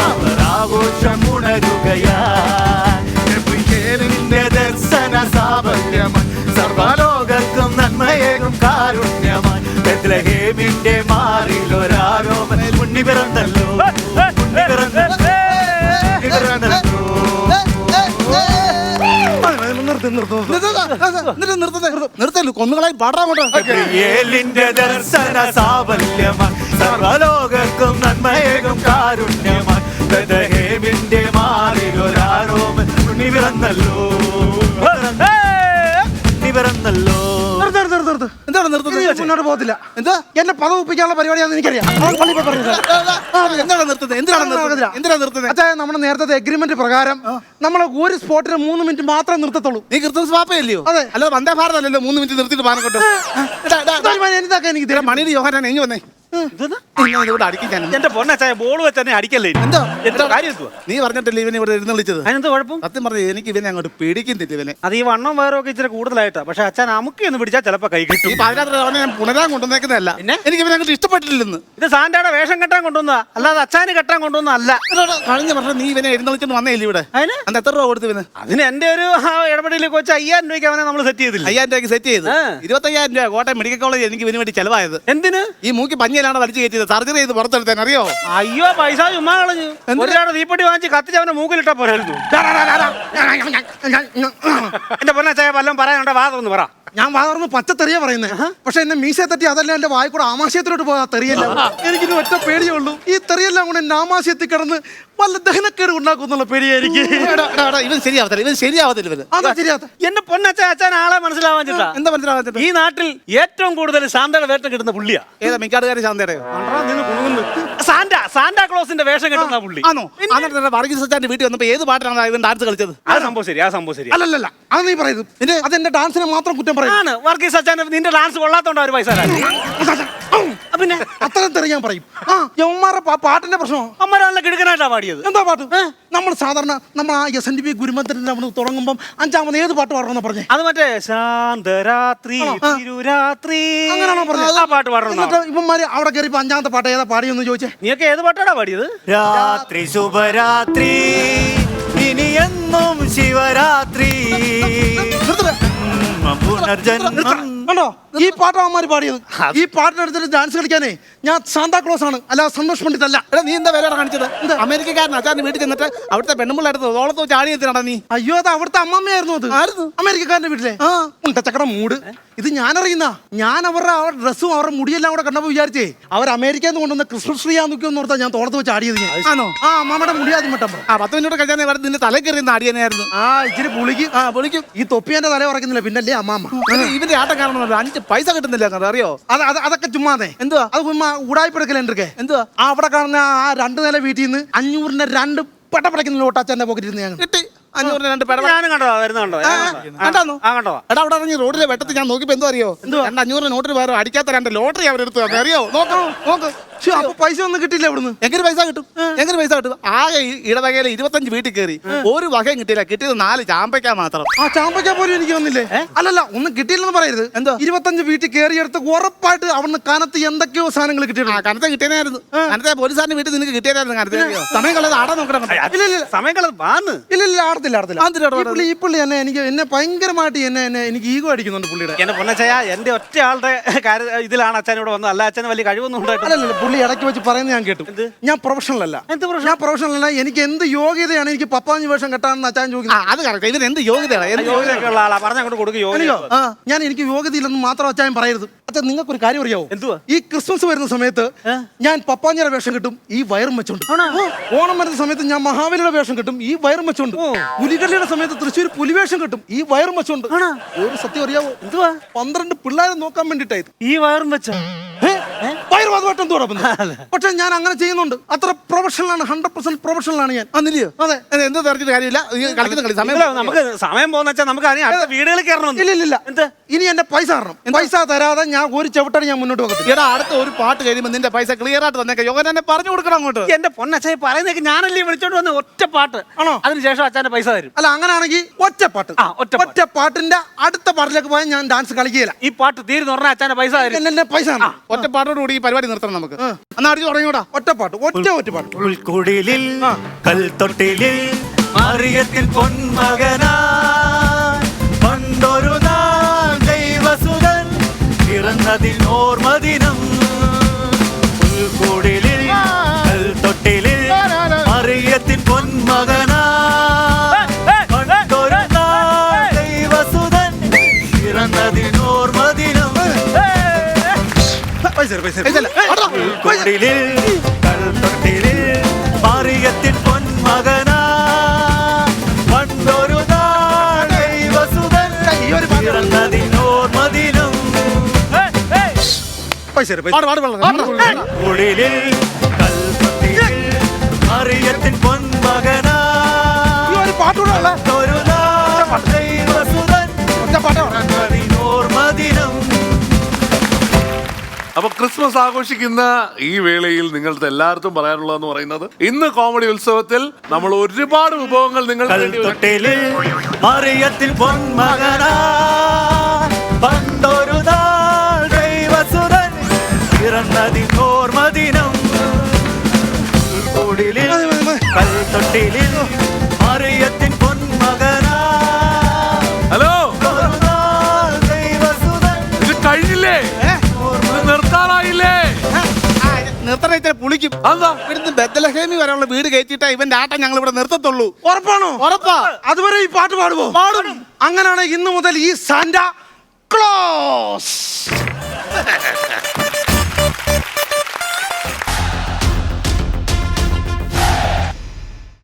അവർ ആഘോഷം ഉണരുകയാന്റെ ദർശന സാഫല്യമായി സർവലോകർക്കും നന്മയേകും കാരുണ്യമായി ബെത്ലഹേമിന്റെ മാറിലൊരാരോമൻ ഉണ്ണി പിറന്നല്ലോ കൊന്നുകളായി പാടാമോട്ടെ ദർശന സാഫല്യമായി സർവലോകർക്കും നന്മയേകും കാരുണ്യമായി ബെത്ലഹേമിന്റെ മാറിലൊരാരോമൻ ഉണ്ണി പിറന്നല്ലോ പിറന്നല്ലോ. എന്താണ് നിർത്തുന്നത്? മുന്നോട്ട് പോകത്തില്ല. എന്താ എന്നെ പദം ഒപ്പിക്കാനുള്ള പരിപാടിയാണെന്ന് എനിക്കറിയാം. എന്താണ് നിർത്തുന്നത്? എന്തിനാണ് നിർത്തുന്നത്? അച്ഛാ, നമ്മുടെ നേരത്തെ എഗ്രിമെന്റ് പ്രകാരം നമ്മൾ ഒരു സ്പോട്ടിന് 3 മിനിറ്റ് മാത്രമേ നിർത്തത്തുള്ളൂ. നീ ക്രിസ്മസ് പാപ്പയല്ലയോ? അതെ. അല്ല, വന്ദേ ഭാരത് അല്ലല്ലോ 3 മിനിറ്റ് നിർത്തിയിട്ട് പാനക്കോട്ടെ. എനിക്ക് മണിയുടെ യോഹനാൻ എങ്ങി വന്നേ. എന്റെ പൊന്നച്ചായ ബോൾ വെച്ച് തന്നെ അടിക്കല്ലേ. എന്താ കാര്യം? നീ പറഞ്ഞിട്ടില്ല ഇവനെ ഇവിടെ ഇരുന്ന് വിളിച്ചത്. അതിനെന്താ കുഴപ്പം? സത്യം പറഞ്ഞു, എനിക്ക് ഇവനെ അങ്ങോട്ട് പേടിക്കുന്നില്ല. ഇവനെ അത് ഈ വണ്ണം വയറൊക്കെ ഇച്ചിരി കൂടുതലായിട്ടാ. പക്ഷെ അച്ഛൻ അമുക്കി ഒന്ന് പിടിച്ചാൽ ചിലപ്പോ കൈ കിട്ടും. ഈ പാതിരാത്രി ഞാൻ പുനരാൻ കൊണ്ടുവന്നേക്കുന്നതല്ല. എനിക്ക് ഇവനെ അങ്ങോട്ട് ഇഷ്ടപ്പെട്ടില്ലെന്ന്. ഇത് സാന്റയുടെ വേഷം കെട്ടാൻ കൊണ്ടുവന്ന, അല്ലാതെ അച്ഛന് കെട്ടാൻ കൊണ്ടുവന്ന അല്ല. കഴിഞ്ഞ പറഞ്ഞ നീ ഇവനെ എഴുന്നള്ളിച്ചോണ്ട് വന്നേയില്ല ഇവിടെ. അതിന് എത്ര രൂപ കൊടുത്തു ഇവന്? അതിന് എന്റെ ഒരു ഇടപെടലിലേക്ക് വെച്ച് 5000 രൂപയ്ക്ക് അവനെ നമ്മൾ സെറ്റ് ചെയ്തില്ല. 5000 രൂപയ്ക്ക് സെറ്റ് ചെയ്ത് 25000 രൂപ കോട്ടയം മെഡിക്കൽ കോളേജ് എനിക്ക് ഇവന് വേണ്ടി ചെലവായത്. എന്തിന്? ഈ മൂക്കി പഞ്ഞിലാണ് വലിച്ചു കയറ്റിയത്. സർജറി ചെയ്ത് പുറത്തെടുത്താൻ അറിയോ? അയ്യോ, പൈസ ചുമ്മാ കളഞ്ഞു. ഒരാളെ തീപ്പെട്ടി വാങ്ങിച്ച് കത്തിച്ച് അവനെ മൂക്കിലിട്ടാ പോരായിരുന്നു. എന്റെ പൊന്നച്ചായ വല്ലതും പറയാനുണ്ടോ? വാദമൊന്ന് പറ. ഞാൻ വളർന്ന് പച്ചത്തെറിയ പറയുന്നത്. പക്ഷെ എന്നെ മീശയെ തട്ടി അതല്ല എന്റെ വായിക്കൂടെ ആമാശയത്തിലോട്ട് പോകാൻ തെറിയല്ല. എനിക്കിന് ഒറ്റ പേടിയേ ഉള്ളൂ. ഈ തെറിയെല്ലാം കൂടെ എന്റെ ആമാശയത്തിൽ കിടന്ന് വല്ല ദഹനക്കേട് ഉണ്ടാക്കുന്നുള്ള പേടിയായിരിക്കും. ഇവൻ ശരിയാവത്തില്ല. അതാ ശരിയാത്ത. എന്റെ പൊന്നച്ചായ അച്ഛൻ ആളെ മനസ്സിലാവാൻ ചേട്ടാ. എന്താ മനസ്സിലാവാൻ? ഈ നാട്ടിൽ ഏറ്റവും കൂടുതൽ ശാന്തയുടെ വേഷം കിട്ടുന്ന പുള്ളിയാ. ഏതാ മിക്കാടുകാരി ശാന്തയുടെ? സാന്റാക്ലോസിന്റെ വേഷം കിട്ടുന്ന പുള്ളി ആണോ? വർഗീസ് സച്ചാന്റെ വീട്ടിൽ വന്നപ്പോ ഏത് പാട്ടാണ് ഇവൻ ഡാൻസ് കളിച്ചത്? ആ സംഭവം ശരി. അല്ലല്ല, അത് നീ പറയുന്നത് അതെന്റെ ഡാൻസിനെ മാത്രം കുറ്റം ആണ്. വർഗീസ് സച്ചാൻ നിന്റെ ഡാൻസ് കൊള്ളാത്തോണ്ട് ഒരു പൈസ പിന്നെ അത്രയും തെറിയാൻ പറയും. യവന്മാരുടെ പാട്ടിന്റെ പ്രശ്നമോ? അമ്മരാളിനെ കിടക്കാനായിട്ടാ പാടിയത്. എന്താ പാട്ട്? നമ്മൾ സാധാരണ നമ്മൾ ആ SNDP ഗുരുമന്ത്രിന്റെ അവിടെ തുടങ്ങുമ്പോൾ 5ാമത് ഏത് പാട്ട് പാടണമെന്ന് പറഞ്ഞേ? അത് മറ്റേ ശാന്തരാത്രി തിരുരാത്രി അങ്ങനെയാണോ പറഞ്ഞത്? ആ പാട്ട് പാടണം. ഇവന്മാര് അവിടെ കയറിപ്പോ 5ാമത്തെ പാട്ട് ഏതാ പാടിയെന്ന് ചോദിച്ചേ? നീയൊക്കെ ഏത് പാട്ടാടാ പാടിയത്? രാത്രി ശുഭരാത്രി ഇനിയെന്നും ശിവരാത്രി കണ്ടോ? ഈ പാട്ടവന്മാര് പാടിയത്. ഈ പാട്ടിനെടുത്തിട്ട് ഡാൻസ് കളിക്കാനേ ഞാൻ സാന്താക്ലോസ് ആണ്, അല്ല സന്തോഷ് പണ്ഡിറ്റ് അല്ല. നീ എന്താ വേറെ കാണിച്ചത്? അമേരിക്കക്കാരൻ അച്ഛൻ്റെ വീട്ടിൽ ചെന്നിട്ട് അവിടുത്തെ പെണ്ണുമ്പിള്ളടുത്ത് ഓളത്തോ ചാടി എത്തിനാടാ നീ? അയ്യോ, അത് അവിടുത്തെ അമ്മമ്മയായിരുന്നു. അത് അമേരിക്കക്കാരന്റെ വീട്ടിലെ ഉണ്ടച്ചക്കട മൂട്. ഇത് ഞാനറിയുന്ന. ഞാൻ അവരുടെ ഡ്രസ്സും അവരുടെ മുടിയെല്ലാം കൂടെ കണ്ടപ്പോ വിചാരിച്ചേ അവർ അമേരിക്കയിൽ നിന്ന് കൊണ്ടുവന്ന ക്രിസ്മസ് ട്രീ ആണെന്നൊക്കെയെന്ന് ഓർത്താ ഞാൻ തോളത്ത് വെച്ച് ആടിയത്. ആണോ? ആ അമ്മമ്മയുടെ മുടി ആദ്യം വിട്ടപ്പോ 10 മിനിറ്റ് കഴിഞ്ഞാൽ നിന്റെ തല കയറിയുന്ന ആടിയനായിരുന്നു. ഇച്ചിരി പൊളിക്കും. ഈ തൊപ്പിയന്റെ തല ഉറക്കുന്നില്ല, പിന്നല്ലേ അമ്മാമ്മ. ഇവന്റെ ആട്ടം കാരണം 5 പൈസ കിട്ടുന്നില്ല, അറിയോ? അതൊക്കെ ചുമ്മാതെ. എന്തുവാ അത് ചുമ്മാ ഉടായ്പെടുക്കല? എന്തുവാ അവിടെ കാണുന്ന ആ 2 നില വീട്ടിൽ നിന്ന് 500-ന്റെ 2 പെട്ടപ്പടയ്ക്കുന്ന ലോട്ടച്ഛന്റെ പോക്കറ്റിൽ നിന്ന് ഞാൻ കിട്ടി. 500-ന്റെ 2 പെട. ഞാനും കണ്ടോ വരുന്നുണ്ടോ? കണ്ടോ? എടാ, അവിടെ ഇറങ്ങി റോഡിലെ വെട്ടത്തിൽ ഞാൻ നോക്കിപ്പോ എന്തോ അറിയോ? 500 നോട്ടിന് വേറെ അടിക്കാത്ത 2 ലോട്ടറി അവരെടുത്തു തന്നെ, അറിയോ? നോക്ക്. അപ്പൊ പൈസ ഒന്നും കിട്ടില്ല ഇവിടുന്ന്. എങ്ങനെ പൈസ കിട്ടും? ആകെ ഇടവകയില് 25 വീട്ടിൽ കയറി ഒരു വകയും കിട്ടിയില്ല. കിട്ടിയത് 4 ചാമ്പയ്ക്ക മാത്രം. ആ ചാമ്പയ്ക്ക പോലും എനിക്ക് വന്നില്ലേ? അല്ലല്ല, ഒന്നും കിട്ടിയില്ലെന്ന് പറയരുത്. എന്തോ 25 വീട്ടിൽ കയറിയെടുത്ത് ഉറപ്പായിട്ട് അവിടുന്ന് കനത്ത് എന്തൊക്കെയോ സാധനങ്ങൾ കിട്ടിയിട്ടുണ്ട്. കനത്തെ കിട്ടിയായിരുന്നു. കനത്തെ പോലീസുകാരന്റെ വീട്ടിൽ നിനക്ക് കിട്ടിയായിരുന്നു. കനത്തെ സമയം കളയത് ആടാ നോക്കണം. ഇല്ല, സമയം കളത് ആടത്തില്ല. ഈ പുള്ളി എന്നെ ഭയങ്കരമായിട്ട് എനിക്ക് ഈഗോ അടിക്കുന്നുണ്ട് പുള്ളിയുടെ. എന്നെ പൊന്നച്ചായ എന്റെ ഒറ്റ ആളുടെ ഇതിലാണ് അച്ഛൻ ഇവിടെ വന്നത്. അല്ല, അച്ഛന് വലിയ കഴിവൊന്നും ഉണ്ടായിട്ടില്ല. പുള്ളി ഇടയ്ക്ക് വെച്ച് പറയുന്നത് ഞാൻ കേട്ടു. ഞാൻ പ്രൊഫഷണൽ അല്ല. എനിക്ക് എന്ത് യോഗ്യതയാണ് എനിക്ക് പപ്പാഞ്ഞ് വേഷം കെട്ടാണെന്ന് അച്ഛൻ ചോദിക്കുന്നത്. അത് കറക്റ്റ്. ഇതിന് എന്ത് യോഗ്യതയാണ്? ഞാൻ എനിക്ക് യോഗ്യതയില്ലെന്ന് മാത്രം അച്ഛൻ പറയരുത്. അച്ഛൻ നിങ്ങൾക്കൊരു കാര്യം അറിയാവോ? എന്തുവാ? ഈ ക്രിസ്മസ് വരുന്ന സമയത്ത് ഞാൻ പപ്പാഞ്ഞയുടെ വേഷം കിട്ടും, ഈ വയറും വെച്ചോണ്ട്. ഓണം വരുന്ന സമയത്ത് ഞാൻ മഹാബലിയുടെ വേഷം കിട്ടും, ഈ വയറും വെച്ചോണ്ട്. പുലികളിയുടെ സമയത്ത് തൃശ്ശൂർ പുലിവേഷം കിട്ടും, ഈ വയറും വെച്ചോണ്ട്. ഒരു സത്യം അറിയാവോ? എന്തുവാ? 12 പിള്ളേരെ നോക്കാൻ വേണ്ടിട്ടായത് ഈ വയറും വെച്ച വയറുവാദമായിട്ട് എന്തോ. പക്ഷെ ഞാൻ അങ്ങനെ ചെയ്യുന്നുണ്ട്. അത്ര പ്രൊഫഷണലാണ്, 100% പ്രൊഫഷണലാണ് ഞാൻ. അതെ, എന്താ തരത്തിട്ട് കാര്യമില്ല. കളിക്കുന്ന കളി നമുക്ക് സമയം പോകുന്ന വെച്ചാൽ നമുക്ക് വീടുകളിൽ കയറണം. ഇല്ല, ഇനി എന്റെ പൈസ തരണം. പൈസ തരാതെ ഞാൻ ഒരു ചവിട്ടടി ഞാൻ മുന്നോട്ട് പോകത്തില്ല. എടാ, അടുത്ത ഒരു പാട്ട് കഴിയുമ്പോൾ നിന്റെ പൈസ ക്ലിയർ ആയിട്ട് തന്നെ യോഗനെ പറഞ്ഞു കൊടുക്കണം അങ്ങോട്ട്. എന്റെ പൊന്നച്ചായി പറയുന്നേക്ക് ഞാനല്ലേ വിളിച്ചോണ്ട് വന്ന ഒറ്റ പാട്ട് ആണോ? അതിനുശേഷം അച്ഛന്റെ പൈസ തരും. അല്ല, അങ്ങനെയാണെങ്കിൽ ഒറ്റ പാട്ടിന്റെ അടുത്ത പാട്ടിലേക്ക് പോയാൽ ഞാൻ ഡാൻസ് കളിക്കുകയില്ല. ഈ പാട്ട് തീരുന്ന പറഞ്ഞാൽ അച്ഛന്റെ പൈസ തരും. എന്നെ പൈസ ഒറ്റ പാട്ടോട് കൂടി ഈ പരിപാടി നിർത്തണം നമുക്ക്. എന്നാ അടിച്ചു തുടങ്ങിയോടാ. ഒറ്റപ്പാട്ട് ഒറ്റപ്പാട്ട്. ഉൾക്കുടിലിൽ കൽത്തൊട്ടിലിൽ മറിയത്തിൽ പൊന്മകനാ പണ്ടൊരു നാൾ ദൈവസുതൻ പിറന്നതിനോർമദിനം. ഉൾക്കുടിലിൽ കൽത്തൊട്ടിലിൽ മറിയത്തിൽ പൊന്മകനാ പണ്ടൊരു നാൾ ദൈവസുതൻ പിറന്നതിനോർമദിനം. ഉൾക്കുടിലിൽ കൽത്തൊട്ടിലിൽ മറിയത്തിൽ പൊന്മകനാ പണ്ടൊരു നാൾ ദൈവസുതൻ പിറന്നതിനോർമദിനം. ഉൾക്കുടിലിൽ കൽത്തൊട്ടിലിൽ മറിയത്തിൽ പൊന്മകനാ പണ്ടൊരു നാൾ ദൈവസുതൻ പിറന്നതിനോർമദിനം. അപ്പൊ ക്രിസ്മസ് ആഘോഷിക്കുന്ന ഈ വേളയിൽ നിങ്ങൾക്ക് എല്ലാവർക്കും പറയാനുള്ളതെന്ന് പറയുന്നത് ഇന്ന് കോമഡി ഉത്സവത്തിൽ നമ്മൾ ഒരുപാട് വിഭവങ്ങൾ നിങ്ങൾ കൽത്തൊട്ടിലിൽ മറിയത്തിൽ പൊന്മകനാ പണ്ടൊരു നാൾ ദൈവസുതൻ പിറന്നതിനോർമദിനം. ഉൾക്കുടിലിൽ കൽത്തൊട്ടിലിൽ മറിയത്തിൽ പൊന്മകനാ ഹലോ ഒരു നാൾ ദൈവസുതൻ. ഇത് കഴിഞ്ഞില്ലേ? ഇത് നിർത്താറായില്ലേ? നിർത്തണ പുളിക്കും. അതാ ഇവിടുന്ന് ബെത്തലഹേമി വരെയുള്ള വീട് കയറ്റിയിട്ടാ ഇവന്റെ ആട്ടം ഞങ്ങൾ ഇവിടെ നിർത്തത്തുള്ളൂ. ഉറപ്പാണോ? ഉറപ്പാ. അതുവരെ ഈ പാട്ട് പാടുവോ? പാടും. അങ്ങനെയാണ് ഇന്ന് മുതൽ ഈ സാന്റാ ക്ലോസ്